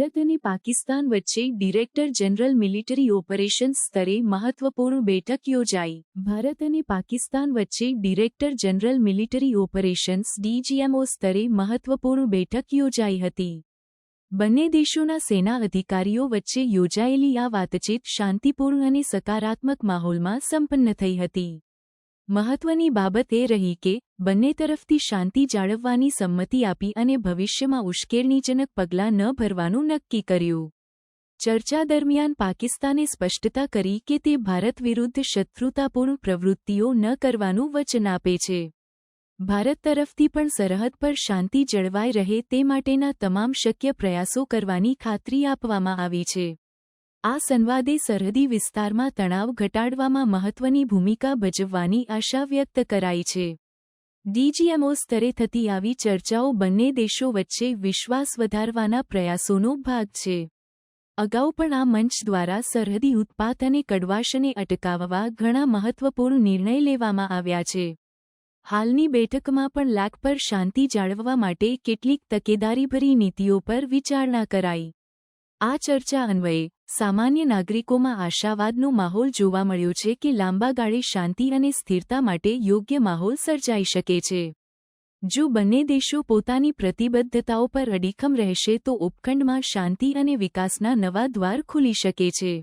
ભારત અને પાકિસ્તાન વચ્ચે director general military operations સ્તરે મહત્વપૂર્ણ બેઠક યોજાઈ। ભારત અને પાકિસ્તાન વચ્ચે ડિરેક્ટર જનરલ મિલિટરી ઓપરેશન્સ ડીજીએમઓ સ્તરે મહત્વપૂર્ણ બેઠક યોજાઈ હતી। બંને દેશોના સેના અધિકારીઓ વચ્ચે યોજાયેલી આ વાતચીત શાંતિપૂર્ણ અને સકારાત્મક માહોલમાં સંપન્ન થઈ હતી। મહત્વની બાબત એ રહી કે બંને તરફથી શાંતિ જાળવવાની સંમતિ આપી અને ભવિષ્યમાં ઉશ્કેરણીજનક પગલાં ન ભરવાનું નક્કી કર્યું। ચર્ચા દરમિયાન પાકિસ્તાને સ્પષ્ટતા કરી કે તે ભારત વિરુદ્ધ શત્રુતાપૂર્ણ પ્રવૃત્તિઓ ન કરવાનું વચન આપે છે। ભારત તરફથી પણ સરહદ પર શાંતિ જળવાઈ રહે તે માટેના તમામ શક્ય પ્રયાસો કરવાની ખાતરી આપવામાં આવી છે। આ સંવાદે સરહદી વિસ્તારમાં તણાવ ઘટાડવામાં મહત્વની ભૂમિકા ભજવવાની આશા વ્યક્ત કરાઈ છે। ડીજીએમઓ સ્તરે થતી આવી ચર્ચાઓ બંને દેશો વચ્ચે વિશ્વાસ વધારવાના પ્રયાસોનો ભાગ છે। અગાઉ પણ આ મંચ દ્વારા સરહદી ઉત્પાત અને કડવાશને અટકાવવા ઘણા મહત્વપૂર્ણ નિર્ણય લેવામાં આવ્યા છે। હાલની બેઠકમાં પણ લાગ પર શાંતિ જાળવવા માટે કેટલીક તકેદારીભરી નીતિઓ પર વિચારણા કરાઈ। આ ચર્ચા અન્વયે સામાન્ય નાગરિકોમાં આશાવાદનો માહોલ જોવા મળ્યો છે કે લાંબા ગાળે શાંતિ અને સ્થિરતા માટે યોગ્ય માહોલ સર્જાઈ શકે છે। જો બંને દેશો પોતાની પ્રતિબદ્ધતાઓ પર અડીખમ રહેશે તો ઉપખંડમાં શાંતિ અને વિકાસના નવા દ્વાર ખુલી શકે છે।